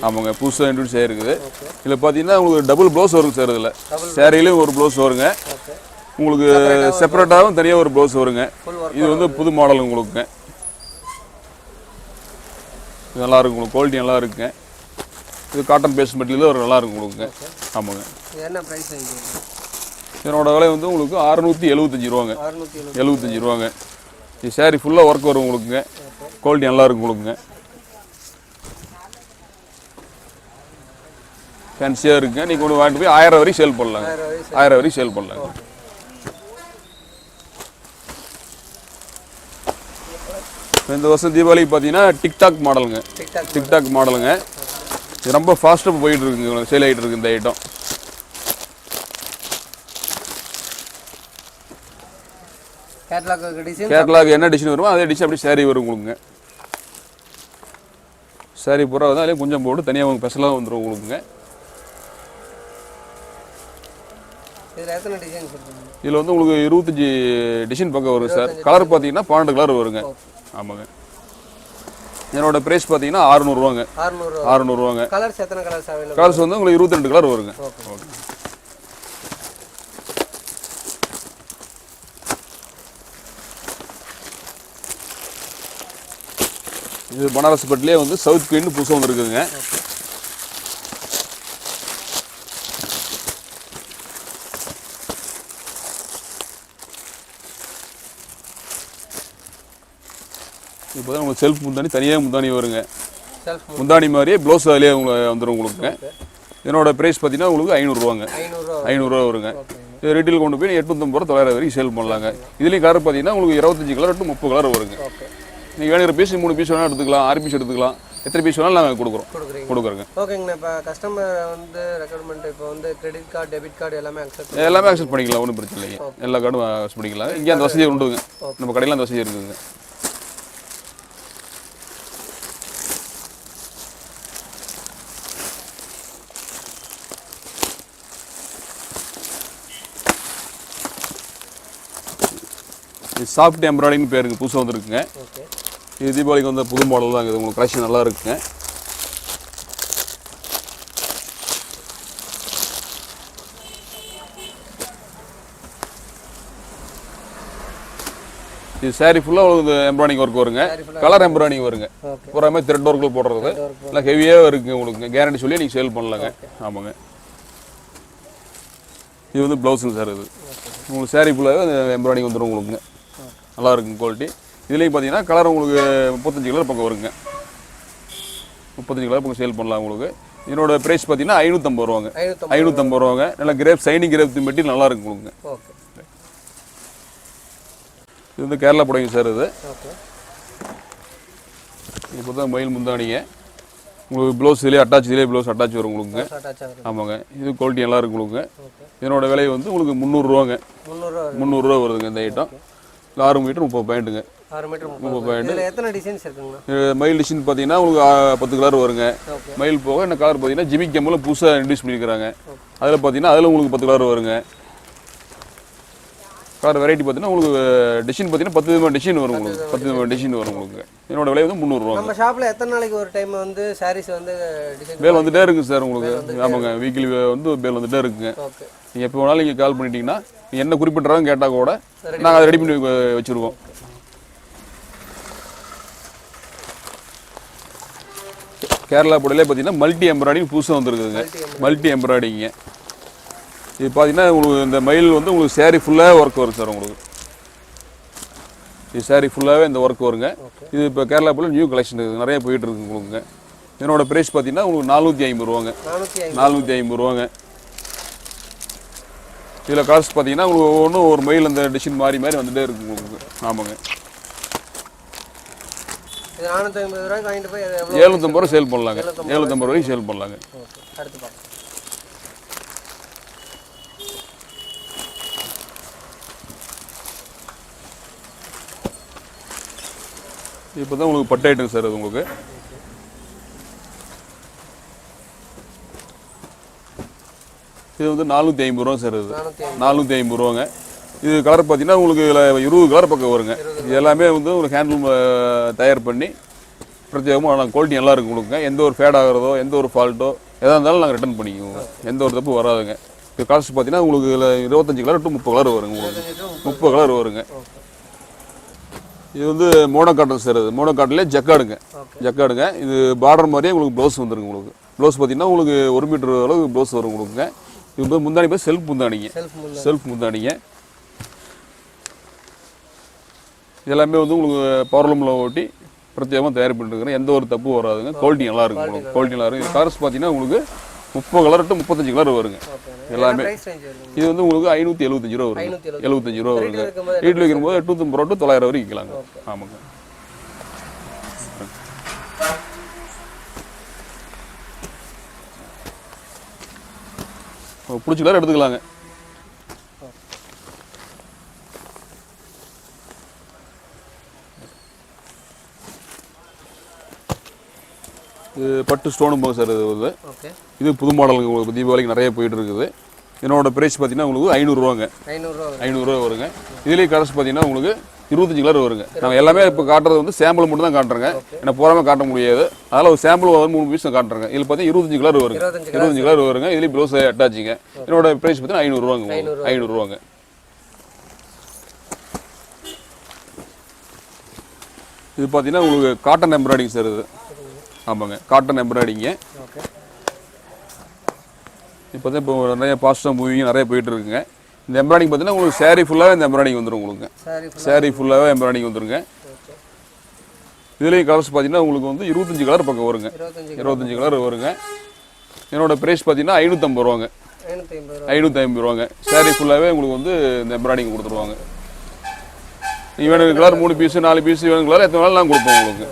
ஆமாங்க. புதுசாக இன்ட்ரடியூஸ் ஆகிருக்குது. இதில் பார்த்தீங்கன்னா உங்களுக்கு டபுள் ப்ளவுஸ் வருங்க சார். இதில் சாரிலையும் ஒரு ப்ளவுஸ் வருங்க. உங்களுக்கு செப்பரேட்டாகவும் தனியாக ஒரு ப்ளவுஸ் வருங்க. இது வந்து புது மாடல் உங்களுக்குங்க. இது நல்லா இருக்கும் உங்களுக்கு. குவாலிட்டி நல்லா இருக்குங்க. இது காட்டன் பேஸ்ட் மெட்டீரியல் ஒரு நல்லா இருக்கும் உங்களுக்குங்க. ஆமாங்க. என்ன ப்ரைஸ்? இதனோட விலை வந்து உங்களுக்கு 675 ரூபாங்க. 75 ரூபாங்க. இது சாரி ஃபுல்லாக ஒர்க் வரும் உங்களுக்குங்க. குவாலிட்டி நல்லா இருக்கும் உங்களுக்குங்க. ஃபேன்சியாக இருக்குங்க. நீங்கள் கொண்டு வாங்கிட்டு போய் 1000 வரைக்கும் சேல் பண்ணலாங்க. 1000 வரைக்கும் சேல் பண்ணலாங்க. இந்த வருஷம் தீபாவளிக்கு பார்த்தீங்கன்னா டிக்டாக் மாடலுங்க. டிக்டாக் மாடலுங்க. இது ரொம்ப ஃபாஸ்ட்டாக போயிட்டு இருக்குங்க. சேல் ஆகிட்டு இருக்கு இந்த ஐட்டம். கேட்லாக் என்ன டிசைன் வருமோ அதே டிசைன் அப்படியே சாரி வரும் உங்களுக்குங்க. சாரி பூரா வந்து அதிலே கொஞ்சம் போட்டு தனியாக உங்களுக்கு ஸ்பெஷலாக வந்துடும் உங்களுக்குங்க. இதில் வந்து உங்களுக்கு 25 டிசைன் பக்கம் வரும் சார். கலர் பார்த்தீங்கன்னா 12 கலர் வருங்க. ஆமாங்க. என்னோட பிரைஸ் பார்த்தீங்கன்னா 600 ரூபாங்க. 600 ரூபாங்க. கலர்ஸ் எத்தனை கலர்ஸ் அவைலபிள்? கலர்ஸ் வந்து உங்களுக்கு 22 கலர் வருங்க. ஓகே. இது பனாரஸ் பட்டிலே வந்து சவுத் குயின் புதுசாக வந்துருக்குதுங்க. இப்போ தான் உங்களுக்கு செல்ஃப் முந்தானி தனியாக முந்தானி வருங்க. முந்தானி மாதிரியே ப்ளவுஸ் அதிலே உங்களுக்கு வந்துடும் உங்களுக்குங்க. இதனோட ப்ரைஸ் பார்த்தீங்கன்னா உங்களுக்கு 500 ரூபாங்க. 500 ரூபா வருங்க. இது ரீட்டெயில் கொண்டு போய் 850 ரூபா 900 வரைக்கும் சேல் பண்ணலாங்க. இதுலேயும் கலர் பார்த்தீங்கன்னா உங்களுக்கு 25 கலர் டு 30 கலர் வருங்க. நீங்கள் வேணுங்கிற பீஸ் 3 பீஸ் வேணால் எடுத்துக்கலாம், 6 பீஸ் எடுத்துக்கலாம், எத்தனை பீஸ் வேணாலும் நாங்கள் கொடுக்குறோங்க. ஓகேங்கண்ணா. இப்போ கஸ்டமர் வந்து ரெக்கமெண்ட் இப்போ வந்து கிரெடிட் கார்டு, டெபிட் கார்டு எல்லாமே அக்செப்ட் பண்ணிக்கலாம். ஒன்றும் பிரச்சனை இல்லைங்க. எல்லா கார்டும் அக்செப்ட் பண்ணிக்கலாம். இங்கே அந்த வசதி உண்டுங்க. நம்ம கடையில் அந்த வசதி இருக்குதுங்க. சாஃப்ட் எம்ப்ராய்டிங்னு பேருங்க, புதுசாக வந்துருக்குங்க. ஓகே. இது தீபாவளிக்கு வந்து புது மாடல் தான். இது உங்களுக்கு கலெக்ஷன் நல்லா இருக்குங்க. இது சாரி ஃபுல்லாக உங்களுக்கு எம்ப்ராய்டிங் ஒர்க் வருங்க. கலர் எம்ப்ராய்டிங் வருங்க. பூராமே த்ரெட் ஒர்க்கில் போடுறது இல்லை, ஹெவியாக இருக்குங்க. உங்களுக்கு கேரண்டி சொல்லி நீங்கள் சேல் பண்ணலாங்க. ஆமாங்க. இது வந்து ப்ளவுஸுங்க சார். இது உங்களுக்கு சாரி ஃபுல்லாகவே எம்ப்ராய்டிங் வந்துடும் உங்களுக்குங்க. நல்லா இருக்குங்க குவாலிட்டி. இதுலேயும் பார்த்தீங்கன்னா கலர் உங்களுக்கு 35 கலர் பக்கம் வருங்க. 35 கலர் பக்கம் சேல் பண்ணலாம் உங்களுக்கு. இதனோட ப்ரைஸ் பார்த்தீங்கன்னா 550 ரூபாங்க. 550 ரூபாங்க. நல்லா கிரேப் சைனிங் கிரேப் மெட்டீரியல் நல்லா இருக்குங்க உங்களுக்கு. ஓகே. இது வந்து கேரளா புடவைங்க சார். இது இப்போ தான் மயில் முந்தானிங்க. உங்களுக்கு ப்ளவுஸ் இதிலே ப்ளவுஸ் அட்டாச் வரும் உங்களுக்கு. ஆமாங்க. இது குவாலிட்டி நல்லா இருக்கு உங்களுக்கு. இதனோட விலை வந்து உங்களுக்கு 300 ரூபாங்க. 300 ரூபா வருதுங்க இந்த ஐட்டம். 6 மீட்டர் 30 பாயிண்ட்டுங்க. 6 மீட்டர் 30 பாயிண்ட். இதில் எத்தனை டிசைன்ஸ் இருக்குங்க? மயில் டிசைன் பார்த்தீங்கன்னா உங்களுக்கு 10 கலர் வருங்க. மயில் போக இந்த கலர் பார்த்தீங்கன்னா ஜிமிக் கேமில் புதுசாக இன்ட்ரடியூஸ் பண்ணியிருக்கிறாங்க. அதில் பார்த்தீங்கன்னா அதில் உங்களுக்கு 10 கலர் வருங்க. கலர் வெரைட்டி பார்த்தீங்கன்னா உங்களுக்கு டிசைன் பார்த்தீங்கன்னா 10 விதமான டிசைன் வரும் உங்களுக்கு. 10 விதமான டிசைன் வரும் உங்களுக்கு. என்னோட விலை வந்து 300 ரூபா. நம்ம ஷாப்பில் எத்தனை நாளைக்கு ஒரு டைம் வந்து சாரீஸ் வந்து டிசைன் பேல் வந்துட்டே இருக்குங்க சார் உங்களுக்கு. ஆமாங்க. வீக்லி வந்து பேல் வந்துட்டே இருக்குங்க. நீங்கள் எப்போ வேணாலும் நீங்கள் கால் பண்ணிட்டீங்கன்னா நீங்கள் என்ன குறிப்பிட்றாங்க கேட்டால் கூட நாங்கள் அதை ரெடி பண்ணி வச்சுருக்கோம். கேரளா புடவையிலே பார்த்தீங்கன்னா மல்டி எம்ப்ராய்டிங் புதுசாக வந்துருக்குதுங்க. மல்டி எம்ப்ராய்டிங்க. இது பார்த்தீங்கன்னா உங்களுக்கு இந்த மயில் வந்து உங்களுக்கு சாரீ ஃபுல்லாக ஒர்க் வரும் சார் உங்களுக்கு. இது சாரீ ஃபுல்லாகவே இந்த ஒர்க் வருங்க. இது இப்போ கேரளா புடவை நியூ கலெக்ஷன் இருக்குது, நிறைய போயிட்டு இருக்குங்க உங்களுக்கு. இதனோட ப்ரைஸ் பார்த்தீங்கன்னா உங்களுக்கு 450 ரூபாங்க. 450 ரூபாங்க. இதில் காஸ்ட் பார்த்தீங்கன்னா உங்களுக்கு ஒவ்வொன்றும் ஒரு மயில் அந்த டிசைன் மாறி வந்துட்டே இருக்குங்க உங்களுக்கு. ஆமாங்க. 450 ரூபாய்க்கு வாங்கிட்டு போய் 750 ரூபா சேல் பண்ணலாங்க. 750 ரூபாய்க்கு சேல் பண்ணலாங்க. அடுத்து பார்க்கலாம். இப்போ தான் உங்களுக்கு பட்டு ஐட்டம் சார். அது உங்களுக்கு இது வந்து 450 ரூபா சார். இது 450 ரூபாங்க. இது கலர் பார்த்தீங்கன்னா உங்களுக்கு இதில் 20 கலர் பக்கம் வருங்க. இது எல்லாமே வந்து ஒரு ஹேண்ட்லூம் தயார் பண்ணி பிரத்யேகமாக குவாலிட்டி நல்லா இருக்கும் உங்களுக்கு. எந்த ஒரு ஃபேட் ஆகிறதோ எந்த ஒரு ஃபால்ட்டோ எதாக இருந்தாலும் நாங்கள் ரிட்டர்ன் பண்ணிக்குவோம். எந்த ஒரு தப்பு வராதுங்க. இது காஸ்ட் பார்த்தீங்கன்னா உங்களுக்கு இதில் 25 கலர் டு 30 கலர் வருங்க உங்களுக்கு. 30 கலர் வருங்க. இது வந்து மோனோ காட்டன் சார். இது மோனோ காட்டன்லேயே ஜக்காடுங்க. இது பார்டர் மாதிரியே உங்களுக்கு ப்ளவுஸ் வந்துருங்க உங்களுக்கு. ப்ளவுஸ் பார்த்தீங்கன்னா உங்களுக்கு 1 மீட்டர் அளவுக்கு ப்ளவுஸ் வரும் உங்களுக்கு. இது வந்து முந்தானி போய் செல்ஃப் முந்தானிங்க. இதெல்லாமே வந்து உங்களுக்கு பவர்லூமில் ஓட்டி பிரத்யேகமாக தயார் பண்ணிருக்கிறேன். எந்த ஒரு தப்பு வராதுங்க. குவாலிட்டி நல்லா இருக்கும் உங்களுக்கு. குவாலிட்டி நல்லா இருக்கும். இது கலர்ஸ் பார்த்தீங்கன்னா உங்களுக்கு 30 கலர் டு 35 கலர் வருங்க எல்லாமே. இது வந்து உங்களுக்கு 575 ரூபா வருங்க. 75 ரூபா வருங்க. வீட்டில் வைக்கும்போது 850 ரூபா டு 900 வரைக்கும் விற்கலாங்க. ஆமாங்க. பிடிச்ச கலர் எடுத்துக்கலாங்க. இது பட்டு ஸ்டோனும் போகும் சார். இது வந்து இது புது மாடலுங்க உங்களுக்கு. தீபாவளிக்கு நிறைய போயிட்டு இருக்குது. என்னோட ப்ரைஸ் பார்த்தீங்கன்னா உங்களுக்கு 500 ரூபாங்க. 500 ரூபா வருங்க. இதுலேயே கலர்ஸ் பார்த்தீங்கன்னா உங்களுக்கு 25 கலர் வருங்க. நாங்கள் எல்லாமே இப்போ காட்டுறது வந்து சாம்பிள் மட்டும் தான் காட்டுறேங்க. ஏன்னா போகாமல் காட்ட முடியாது. அதனால் ஒரு சாம்பிள் 3 பீஸ் தான் காட்டுறேங்க. இதில் பார்த்தீங்கன்னா 25 கலர் வருங்க. 25 கலர் வருங்க. இதுலேயும் ப்ளவுஸ் அட்டாச்சுங்க. என்னோட ப்ரைஸ் பார்த்தீங்கன்னா 500 ரூபாங்க. 500 ரூபாங்க. இது பார்த்தீங்கன்னா உங்களுக்கு காட்டன் எம்ப்ராய்டிங் சார். இது ஆமாங்க. காட்டன் எம்ப்ராய்டிங்க. இப்போ தான் இப்போ நிறைய பாஸ்டாக மூவிங்க நிறைய போயிட்டு இருக்குங்க. இந்த எம்ப்ராய்டிங் பார்த்தீங்கன்னா உங்களுக்கு சாரீ ஃபுல்லாகவே இந்த எம்ப்ராய்டிங் வந்துடும் உங்களுக்கு. சாரீ ஃபுல்லாகவே எம்ப்ராய்டிங் வந்துருங்க. இதுலேயும் கலர்ஸ் பார்த்தீங்கன்னா உங்களுக்கு வந்து 25 கலர் பக்கம் வருங்க. 25 கலர் வருங்க. என்னோட ப்ரைஸ் பார்த்தீங்கன்னா 550 ரூபாங்க. 550 ரூபாங்க. சாரீ ஃபுல்லாகவே உங்களுக்கு வந்து இந்த எம்ப்ராய்டிங் கொடுத்துருவாங்க. நீங்கள் வேணும் கலர் 3 பீஸு 4 பீஸு வேணும் கலர் எத்தனை நாள் நாங்கள் கொடுப்போம் உங்களுக்கு.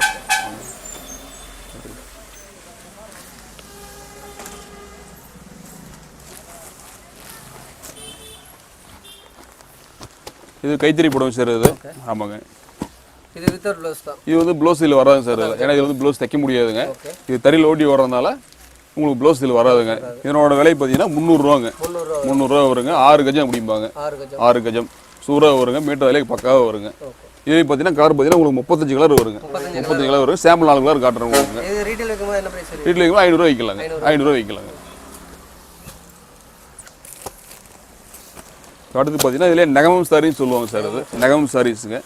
இது கைத்தறி புடவை சார். இது ஆமாங்க. இது வித்தவுட் ப்ளவுஸ் தான். இது வந்து ப்ளவுஸ் இதில் வராதுங்க சார். ஏன்னா இது வந்து ப்ளவுஸ் தைக்க முடியாதுங்க. இது தறியில் ஓட்டி வர்றதுனால உங்களுக்கு ப்ளவுஸ் இதில் வராதுங்க. இதனோட விலை பார்த்தீங்கன்னா 300 ரூபாங்க. 300 ரூபா வருங்க. 6 கஜம் அப்படிம்பாங்க. 6 கஜம் சூறாக வருங்க, மீட்டர் விலைக்கு பக்காவாக வருங்க. இதே பார்த்தீங்கன்னா கலர் பார்த்தீங்கன்னா உங்களுக்கு 35 கலர் வருங்க. 35 கலர் வரும். சாம்பிள் 4 கலர் காட்டுறோம் உங்களுக்கு. இது ரீட்டைல் வைக்கும்போது என்ன பிரைஸ்? ரீட்டைல் வைக்கும்போது 500 ரூபா வைக்கலாங்க. 500 ரூபா வைக்கலாங்க. அடுத்து பார்த்தீங்கன்னா இதிலே நெகமம் சாரின்னு சொல்லுவாங்க சார். அது நெகமம் சாரீஸுங்க.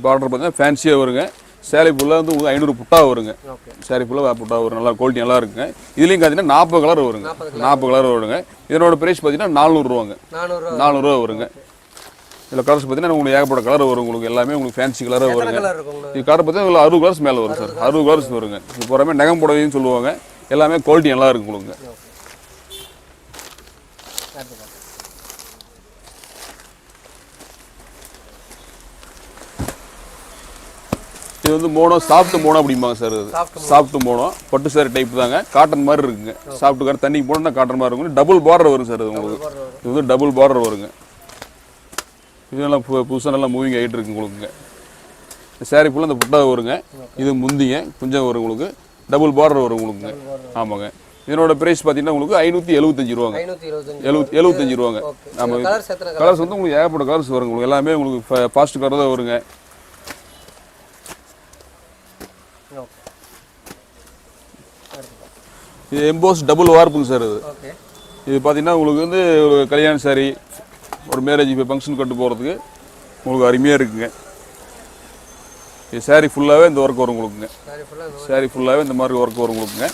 பார்டர் பார்த்தீங்கன்னா ஃபேன்சியாக வருங்க. சேலை ஃபுல்லாக வந்து 500 புட்டா வருங்க. சேலை ஃபுல்லாக புட்டா வரும். நல்லா குவாலிட்டி நல்லா இருக்குங்க. இதுலேயும் பார்த்தீங்கன்னா 40 கலர் வருங்க. 40 கலர் வருங்க. இதனோட ப்ரைஸ் பார்த்தீங்கன்னா 400 ரூபாங்க. 400 ரூபா வருங்க. இதில் கலர்ஸ் பார்த்தீங்கன்னா உங்களுக்கு ஏகப்பட்ட கலர் வரும். உங்களுக்கு எல்லாமே உங்களுக்கு ஃபேன்சி கலராக வருங்க. இது கலர் பார்த்தீங்கன்னா 60 கலர்ஸ் மேலே வரும் சார். 60 கலர்ஸ் வருங்க. இது போகிறமே நகம் புடவைன்னு சொல்லுவாங்க. எல்லாமே குவாலிட்டி நல்லா இருக்கும் உங்களுக்கு. இது வந்து மோனோ, சாஃப்ட் மோனோ அப்படிம்பாங்க சார். இது சாஃப்ட் மோனோ, பட்டு சாரி டைப் தாங்க. காட்டன் மாதிரி இருக்குங்க. சாஃப்ட் கார் தண்ணிக்கு போனா காட்டன் மாதிரி இருக்கும். டபுள் பார்டர் வரும் சார். இது உங்களுக்கு இது வந்து டபுள் பார்டர் வருங்க. இது நல்லா புதுசாக நல்லா மூவிங் ஆகிட்டு இருக்கு உங்களுக்குங்க. சாரி ஃபுல்லாக அந்த புட்டா வருங்க. இது முந்திங்க கொஞ்சம் வரும் உங்களுக்கு. டபுள் பார்டர் வரும் உங்களுக்குங்க. ஆமாங்க. இதனோட பிரைஸ் பார்த்தீங்கன்னா உங்களுக்கு 575 ரூபாங்க. 75 ரூபாங்க. ஆமாம். கலர்ஸ் வந்து உங்களுக்கு ஏகப்பட்ட கலர்ஸ் வருங்க. உங்களுக்கு எல்லாமே உங்களுக்கு ஃபாஸ்ட் கலர் தான் வருங்க. இது எம்போஸ் டபுள் வார்ப்புங்க சார். இது பார்த்தீங்கன்னா உங்களுக்கு வந்து ஒரு கல்யாண சாரி, ஒரு மேரேஜ் ஃபங்க்ஷன் கட்டு போகிறதுக்கு உங்களுக்கு அருமையாக இருக்குங்க. இது சாரி ஃபுல்லாகவே இந்த ஒர்க் வரும் உங்களுக்குங்க. சாரி ஃபுல்லாகவே இந்த மாதிரி ஒர்க் வரும் உங்களுக்குங்க.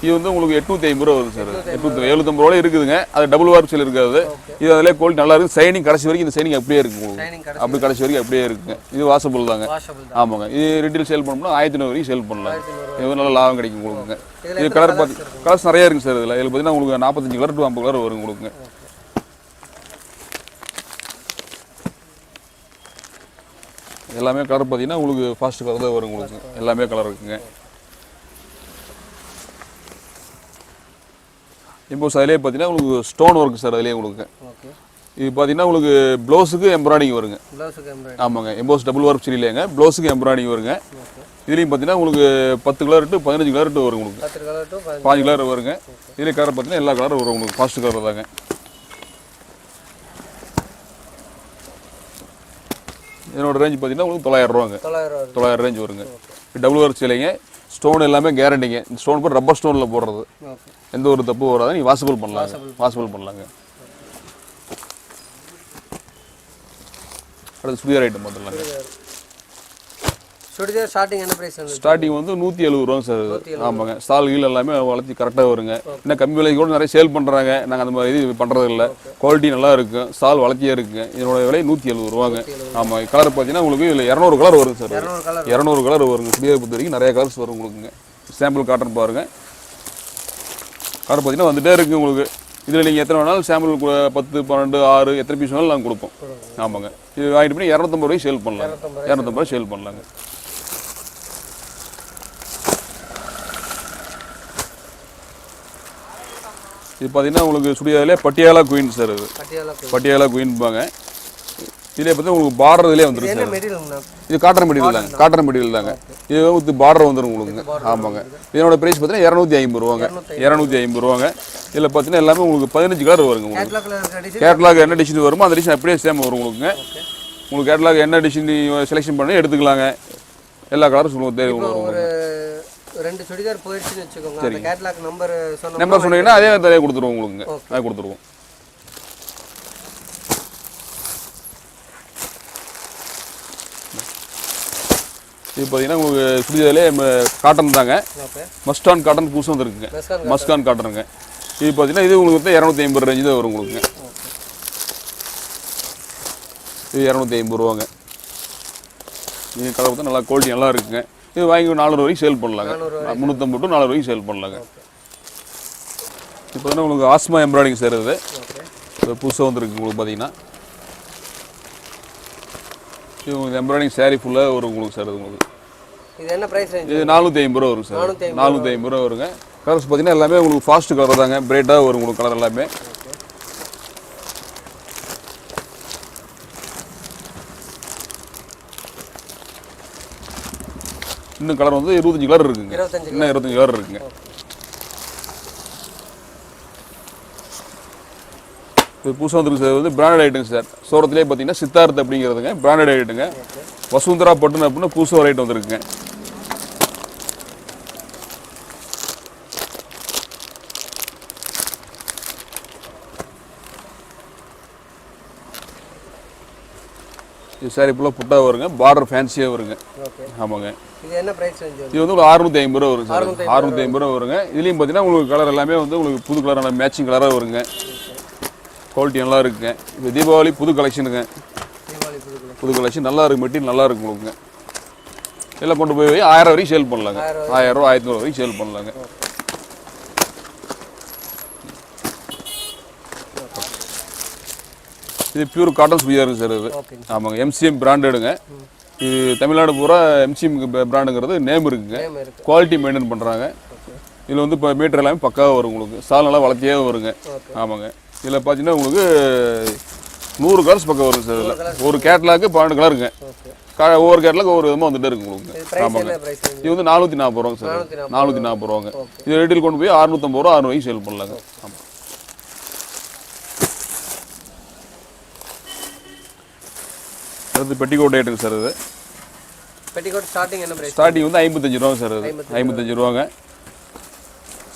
இது வந்து உங்களுக்கு 850 ரூபா வருது சார். 750 ரூபாய் இருக்குதுங்க. அது டபுள் வார்ப் சேல் இருக்காது. இது அதிலே குவாலிட்டி நல்லா இருக்குது. சைனிங் கடைசி வரைக்கும் இந்த சைனிங் அப்படியே இருக்கு உங்களுக்கு. அப்படி கடைசி வரைக்கும் அப்படியே இருக்குங்க. இது வாஷபிள் தாங்க. ஆமாங்க. இது ரீட்டைல் சேல் பண்ணோம்னா 1500 வரைக்கும் சேல் பண்ணலாம். இது நல்ல லாபம் கிடைக்கும் உங்களுக்குங்க. இது கலர் கலர்ஸ் நிறைய இருக்குங்க சார். இதில் பார்த்தீங்கன்னா உங்களுக்கு 45 கலர் டு 50 கலர் வரும் உங்களுக்குங்க. எல்லாமே கலர் பார்த்தீங்கன்னா உங்களுக்கு ஃபாஸ்ட் கலர் தான் வரும் உங்களுக்கு. எல்லாமே கலர் இருக்குங்க. இப்போ அதிலே பார்த்தீங்கன்னா உங்களுக்கு ஸ்டோன் ஒர்க் சார். அதிலே உங்களுக்கு இது பார்த்தீங்கன்னா உங்களுக்கு ப்ளவுஸுக்கு எம்ப்ராய்டிங் வருங்க. ஆமாங்க. எம்போஸ் டபுள் ஒர்க் சரியில்லைங்க. ப்ளவுஸுக்கு எம்ப்ராய்டிங் வருங்க. இதுலேயும் பார்த்தீங்கன்னா உங்களுக்கு 10 கலர் டு 15 கலர் டு வரும் உங்களுக்கு. 15 கலர் வருங்க. இதுலேயே கலர் பார்த்தீங்கன்னா எல்லா கலரும் வரும் உங்களுக்கு. ஃபாஸ்ட் கலர் தாங்க. இதனோட ரேஞ்ச் பார்த்தீங்கன்னா உங்களுக்கு 900 ரூபாங்க. 900 ரேஞ்ச் வருங்க. Double work சேலைங்க. ஸ்டோன் எல்லாமே கேரண்டிங்க. இந்த ஸ்டோன் போட்டு ரப்பர் ஸ்டோனில் போடுறது. எந்த ஒரு தப்பு வராது. நீங்கள் வாஷபிள் பண்ணலாங்க. வாஷபிள் பண்ணலாங்க. அடுத்து சுடிதார் ஐட்டம் பார்த்துலாங்க. சுடிதார் ஸ்டார்டிங் என்ன பிரைஸ்? ஸ்டார்டிங் வந்து 170 ரூபா சார். ஆமாங்க. ஸ்டால் கீழ் எல்லாமே வளர்ச்சி கரெக்டாக வருங்க. இன்னும் கம்மி விலைக்கு கூட நிறைய சேல் பண்ணுறாங்க. நாங்கள் அந்த மாதிரி இது பண்ணுறது இல்லை. குவாலிட்டி நல்லா இருக்கும். ஸ்டால் வளர்ச்சியாக இருக்குங்க. இதனோட விலை 170 ரூபாங்க. ஆமாம். கலர் பார்த்தீங்கன்னா உங்களுக்கு இதில் 200 கலர் வருங்க சார். 200 கலர் வருங்க. சுடிதார் பொறுத்த வரைக்கும் நிறைய கலர்ஸ் வரும் உங்களுக்குங்க. சாம்பிள் காட்டன் பாருங்கள். கலர் பார்த்தீங்கன்னா வந்துட்டே இருக்குது உங்களுக்கு. இதில் நீங்கள் எத்தனை வேணாலும் சாம்பிள் 10, 12, 6 எத்தனை பீஸ் வேணாலும் நாங்கள் கொடுப்போம். ஆமாங்க. இது வாங்கிட்டு போய் 250 ரூபாய்க்கு சேல் பண்ணலாங்க. 250 ரூபாய் சேல் பண்ணலாங்க. இது பார்த்தீங்கன்னா உங்களுக்கு சுடிதாரிலே பட்டியாலா குயின் சார். இது பட்டியாலா குயின்பாங்க. இதிலே பார்த்தீங்கன்னா உங்களுக்கு பார்டர் இதிலே வந்துடும் சார். இது காட்டன் மெட்டீரியல் தாங்க. காட்டன் மெட்டீரியல் தாங்க. இது வந்து பார்டர் வந்துடும் உங்களுக்கு. ஆமாங்க. இதனோட பிரைஸ் பார்த்தீங்கன்னா 250 ரூபாங்க. 250 ரூபாங்க. இதில் பார்த்தீங்கன்னா எல்லாமே உங்களுக்கு 15 கலர் வருங்க. உங்களுக்கு கேட்லாக் என்ன டிசைன் வருமோ அந்த டிசைன் அப்படியே சேம் வரும் உங்களுக்கு. உங்களுக்கு கேட்லாக் என்ன டிசைன் செலெக்ஷன் பண்ணி எடுத்துக்கலாங்க. எல்லா கலரும் உங்களுக்கு தேவை வரும். ரெண்டு சுடிதார் போயிடுச்சுன்னு வச்சுக்கோங்க. அந்த கேட்லாக் நம்பர் சொன்னீங்கன்னா அதே தரையை கொடுத்துருவோம் உங்களுக்கு. அதை கொடுத்துருவோம். இது பார்த்தீங்கன்னா உங்களுக்கு சுடிதாரிலே காட்டன் தாங்க. மஸ்டான் காட்டன் புதுசு வந்துருக்குங்க. மஸ்கான் காட்டனுங்க. இது பார்த்தீங்கன்னா இது உங்களுக்கு வந்து 250 ரேஞ்சு தான் வரும் உங்களுக்கு. இது 250 ரூபாங்க. இது கலர் பார்த்தா நல்லா குவாலிட்டி நல்லா இருக்குங்க. இது வாங்கி 400 வரைக்கும் சேல் பண்ணலாங்க. 350 டு 400 வரைக்கும் சேல் பண்ணலாங்க. இப்போ வந்து உங்களுக்கு ஆஸ்மா எம்ப்ராய்டிங் சார். இது புதுசாக வந்துருக்கு உங்களுக்கு. பார்த்தீங்கன்னா இது உங்களுக்கு எம்ப்ராய்டிங் சாரீ ஃபுல்லாக வரும் உங்களுக்கு சார். உங்களுக்கு இது என்ன பிரைஸ் ரேஞ்ச்? இது 450 ரூபா வரும் சார். 450 ரூபா வருங்க. கலர்ஸ் பார்த்தீங்கன்னா எல்லாமே உங்களுக்கு ஃபாஸ்ட் கலர் தாங்க. பிரைட்டாக வரும் உங்களுக்கு கலர் எல்லாமே. இன்னும் கலர் வந்து 25 கலர் இருக்குங்க. இன்னும் 25 கலர் இருக்குங்க. இது புதுசாக வந்துருக்கு சார். வந்து பிராண்டட் ஐட்டங்க சார். சோரத்துலேயே பார்த்தீங்கன்னா சித்தார்த் அப்படிங்கிறதுங்க பிராண்டட் ஐட்டங்க. வசுந்தரா பட்டுன்னு அப்படின்னு புதுசாக ஒரு ஐட்டம் வந்துருக்குங்க. இது சாரி ஃபுல்லாக புட்டா வருங்க. பார்டர் ஃபேன்சியாக வருங்க. ஆமாங்க. இது என்ன பிரைஸ் ரேஞ்ச்? இது வந்து உங்களுக்கு 650 ரூபா வரும் சார். 650 ரூபா வருங்க. இதுலேயும் பார்த்தீங்கன்னா உங்களுக்கு கலர் எல்லாமே வந்து உங்களுக்கு புது கலர் நல்லா மேட்சிங் கலராக வருங்க. குவாலிட்டி நல்லா இருக்குங்க. இது தீபாவளி புது கலெக்ஷனுங்க. புது கலெக்ஷன் நல்லா இருக்கு. மெட்டீரியல் நல்லா இருக்கு உங்களுக்குங்க. எல்லாம் கொண்டு போய் 1000 வரைக்கும் சேல் பண்ணலாங்க. 1000 ரூபா 1500 வரைக்கும் சேல் பண்ணலாங்க. இது பியூர் காட்டன் சுடிதார் இருக்குது சார். இது ஆமாங்க. எம்சிஎம் பிராண்டடுங்க. இது தமிழ்நாடு பூரா எம்சிஎம் பிராண்டுங்கிறது நேம் இருக்குங்க. குவாலிட்டி மெயின்டைன் பண்ணுறாங்க. இதில் வந்து இப்போ மீட்டர் எல்லாமே பக்காவாக வரும் உங்களுக்கு. சால் நல்லா வளர்த்தியாக வருங்க. ஆமாங்க. இதில் பார்த்தீங்கன்னா உங்களுக்கு 100 கலர்ஸ் பக்கம் வரும் சார். இதில் ஒரு கேட்லாக்கு 12 கலருங்க. ஒவ்வொரு கேட்லாக்கு ஒவ்வொரு விதமாக வந்துட்டு இருக்கு உங்களுக்கு. ஆமாங்க. இது வந்து 440 ரூபாங்க சார். 440 ரூபாங்க. இது ரேட்டில் கொண்டு போய் 650 ரூபா 600 சேல் பண்ணலாங்க. ஆமாம். அடுத்து பெட்டிக்கோட் ஐட்டுங்க சார். இது பெட்டிக்கோட் ஸ்டார்டிங் என்ன பிரைஸ்? ஸ்டார்டிங் வந்து 55 ரூபாங்க சார். இது 55 ரூபாங்க.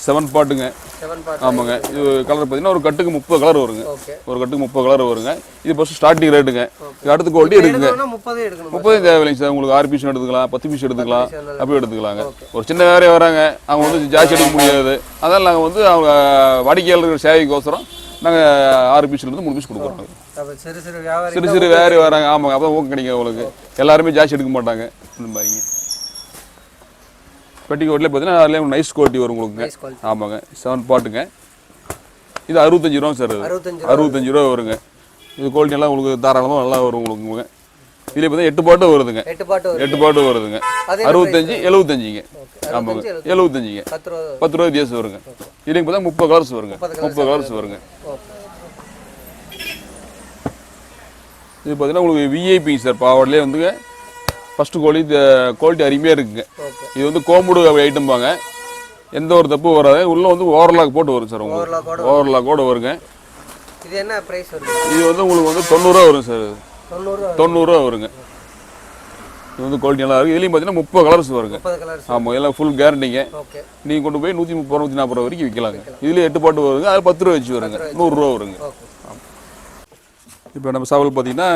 7 பார்ட்டுங்க. 7 பார்ட். ஆமாங்க. இது கலர் பார்த்தீங்கன்னா ஒரு கட்டுக்கு 30 கலர் வருங்க. ஒரு கட்டுக்கு 30 கலர் வருங்க. இது ஃபர்ஸ்ட் ஸ்டார்டிங் ரேட்டுங்க. இது அடுத்த குவாலிட்டி இருக்குங்க. 30 எடுக்கணும். 30 தேவையில்லைங்க சார். உங்களுக்கு 6 பீஸ் எடுத்துக்கலாம், 10 பீஸ் எடுத்துக்கலாம், அப்படி எடுத்துக்கலாங்க. ஒரு சின்ன வேலையை வராங்க, அவங்க வந்து ஜாஸ்தி எடுக்க முடியாது. அதனால் நாங்கள் வந்து அவங்க வாடிக்கையாளர்கள் சேவைக்கோசரம் நாங்கள் 6 பீஸ்லேருந்து 3 பீஸ் கொடுக்குறோம். சிறு சிறு வேறு வராங்க. ஆமாங்க. அப்போ ஊக்கம் கிடைக்கும் உங்களுக்கு. எல்லாருமே ஜாஸ்தி எடுக்க மாட்டாங்க. இந்த மாதிரிங்க. பெட்டிக்கோட்லேயே பார்த்தீங்கன்னா அதுலேயும் நைஸ் குவாலிட்டி வரும் உங்களுக்கு. ஆமாங்க. 7 பார்ட்டுங்க. இது 65 ரூபா சார். 65 ரூபா வருங்க. இது குவாலிட்டி எல்லாம் உங்களுக்கு தாராளமாக நல்லா வரும் உங்களுக்கு. இதில் பார்த்தீங்கன்னா 8 பாட்டு வருதுங்க. 8 பாட்டு வருதுங்க. 65 75ங்க. ஆமாங்க. 75ங்க. 10 ரூபா வித்தியாசம் வருங்க. இதுலேயும் பார்த்தா 30 கலர்ஸ் வருங்க. 30 கலர்ஸ் வருங்க. இது பார்த்தீங்கன்னா உங்களுக்கு விஐபி சார். பாவாடலே வந்துங்க ஃபஸ்ட்டு குவாலிட்டி அருமையாக இருக்குங்க. இது வந்து கோம்புடு ஐட்டம் பாங்க. எந்த ஒரு தப்பு வராது. உள்ளே வந்து ஓவர்லாக் போட்டு வரும் சார். உங்களுக்கு ஓவர்லாக்கோடு வருங்க. இது என்ன பிரைஸ் வருது? இது வந்து உங்களுக்கு வந்து 90 ரூபா வரும் சார். 90 ரூபா வருங்க. இது வந்து குவாலிட்டி நல்லா இருக்குது. இதுலேயும் பார்த்தீங்கன்னா 30 கலர்ஸ் வருங்க. ஆமாம். எல்லாம் ஃபுல் கேரண்டிங்க. நீங்கள் கொண்டு போய் 130 140 ரூபா வரைக்கும் விற்கலாங்க. இதுலேயே 8 பாட்டு வருங்க. அது 10 ரூபா வச்சு வருங்க. 100 ரூபா வருங்க. இப்போ நம்ம சாவல் பார்த்தீங்கன்னா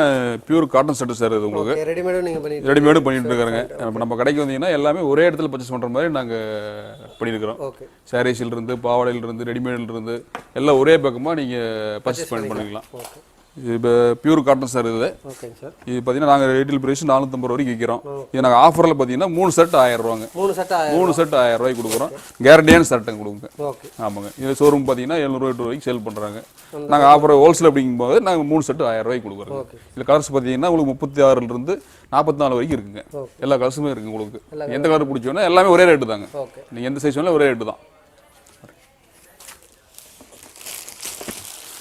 பியூர் காட்டன் செட்டு சார். இது உங்களுக்கு ரெடிமேடும் பண்ணிட்டு இருக்காங்க. நம்ம கடைக்கு வந்தீங்கன்னா எல்லாமே ஒரே இடத்துல பர்ச்சேஸ் பண்ணுற மாதிரி நாங்கள் பண்ணியிருக்கிறோம். சாரீஸிலிருந்து பாவாடையிலிருந்து ரெடிமேட்லேருந்து எல்லாம் ஒரே பக்கமாக நீங்கள் பர்ச்சேஸ் பண்ணிக்கலாம். இது இப்போ பியூர் காட்டன் சார். இது இது பார்த்தீங்கன்னா நாங்கள் ரீட்டெயில் ப்ரைஸ் 450 வரைக்கும் விற்கிறோம். இது நாங்கள் ஆஃபரில் பார்த்தீங்கன்னா 3 செட் 1000 ரூபாங்க. 3 செட் 1000 ரூபாய்க்கு கொடுக்குறோம். கேரண்டியான ஷர்ட்டுங்க கொடுங்க. ஆமாங்க. இது ஷோரூம் பார்த்தீங்கன்னா 700 ரூபாய்க்கு சேல் பண்ணுறாங்க. நாங்கள் ஆஃபர் ஹோல்சேல் அப்படிங்கும்போது நாங்கள் 3 செட் 1000 ரூபாய்க்கு கொடுக்குறோம். இதில் கலர்ஸ் பார்த்தீங்கன்னா உங்களுக்கு 36லேருந்து 44 வரைக்கும் இருக்குங்க. எல்லா கலர்ஸுமே இருக்குங்க உங்களுக்கு. எந்த கலர் பிடிச்சோன்னா எல்லாமே ஒரே ரேட்டு தாங்க. நீங்கள் எந்த சைஸ் வேணாலும் ஒரே ரேட்டு தான்.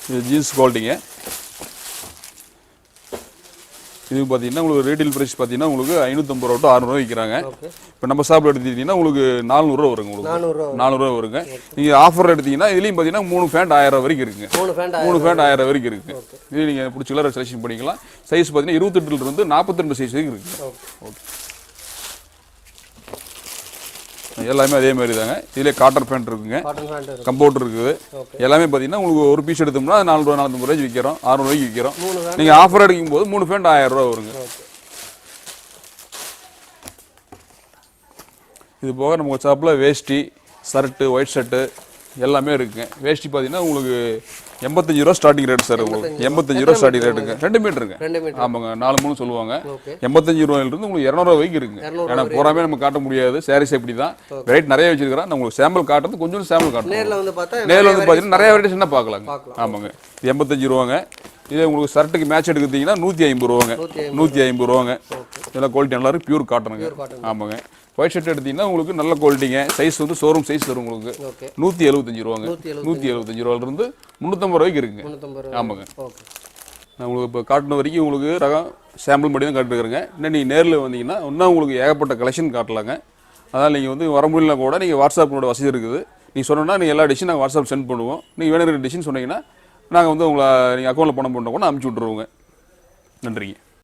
இது ஜீன்ஸ் குவாலிட்டிங்க. இது பார்த்தீங்கன்னா உங்களுக்கு ரீட்டெயில் ப்ரைஸ் பார்த்தீங்கன்னா உங்களுக்கு 550 ரூபா டு 600 விற்கிறாங்க. இப்போ நம்ம ஷாப்பில் எடுத்துக்கிட்டிங்கன்னா உங்களுக்கு 400 ரூபா வருங்க. உங்களுக்கு 400 ரூபா வருங்க. நீங்கள் ஆஃபர் எடுத்தீங்கன்னா இதுலேயும் பார்த்தீங்கன்னா 3 பேண்ட் 1000 ரூபா வரைக்கும் இருக்குங்க. 3 பேண்ட் 1000 வரைக்கும் இருக்குது. இது நீங்கள் பிடிச்ச கலர் செலக்ஷன் பண்ணிக்கலாம். சைஸ் பார்த்தீங்கன்னா 28லேருந்து 42 சைஸ் வரைக்கும் இருக்குது. ஓகே. எல்லாமே அதே மாதிரி தாங்க. இதிலே காட்டன் பேண்ட் இருக்குங்க. கம்பவுண்டர் இருக்குது. எல்லாமே பார்த்தீங்கன்னா உங்களுக்கு ஒரு பீஸ் எடுத்தோம்னா 4 ரூபா 450 ரூபாய்க்கு விற்கிறோம். 600 ரூபாய்க்கு விற்கிறோம். நீங்கள் ஆஃபர் அடிக்கும் போது 3 பேண்ட் 1000 ரூபா வருங்க. இது போக நம்ம ஷாப்பில் வேஷ்டி, ஷர்ட்டு, ஒயிட் ஷர்ட்டு எல்லாமே இருக்குங்க. வேஷ்டி பார்த்தீங்கன்னா உங்களுக்கு 85 ரூபா ஸ்டார்டிங் ரேட் சார். உங்களுக்கு 85 ரூபா ஸ்டார்டிங் ரேட்டுங்க. 2 மீட்டருங்க. ஆமாங்க. 4 3 சொல்லுவாங்க. 85 ரூபாயிலிருந்து உங்களுக்கு 200 ரூபா வரைக்கும் இருக்குங்க. ஏன்னா பூராமே நம்ம காட்ட முடியாது. சாரீஸ் எப்படி தான் வெரைட்டி நிறைய வச்சிருக்கிறோம். நான் உங்களுக்கு சாம்பிள் காட்டுறது கொஞ்சம் சாம்பிள் காட்டுறோம். நேரில் வந்து பார்த்தீங்கன்னா நிறைய வெரைட்டிஸ் என்ன பார்க்கலாங்க. ஆமாங்க. 85 ரூபாங்க. இதே உங்களுக்கு ஷர்ட்டுக்கு மேட்ச் எடுக்கிறீங்கன்னா 150 ரூபாங்க. 150 ரூபாங்க. இதெல்லாம் குவாலிட்டி நல்லா இருக்கு. பியூர் காட்டனுங்க. ஆமாங்க. ஒயிட் ஷர்ட் எடுத்தீங்கன்னா உங்களுக்கு நல்ல குவாலிட்டிங்க. சைஸ் வந்து ஷோரூம் சைஸ் வரும் உங்களுக்கு. 175 ரூபாங்க. 175 ரூபாயிலிருந்து 350 ரூபாய்க்கு இருக்குங்க. ஆமாங்க. நான் உங்களுக்கு இப்போ காட்டின வரைக்கும் உங்களுக்கு ரகம் சாம்பிள் மட்டும் தான் காட்டுக்கிறேங்க. இன்னும் நீங்கள் நேரில் வந்தீங்கன்னா இன்னும் உங்களுக்கு ஏகப்பட்ட கலெக்ஷன் காட்டலாங்க. அதனால் நீங்கள் வந்து வர முடியலனா கூட நீங்கள் வாட்ஸ்அப்பினோட வசதி இருக்குது. நீங்கள் சொன்னோன்னா நீங்கள் எல்லா டிஷ்ஷும் நாங்கள் வாட்ஸ்அப் சென்ட் பண்ணுவோம். நீங்கள் வேணுங்கிற டிஷ்ஷுன்னு சொன்னீங்கன்னா நாங்கள் வந்து உங்களை நீங்கள் அக்கௌண்ட்டில் பணம் போட்டால் கூட அனுப்பிச்சி விட்ருவோங்க. நன்றிங்க.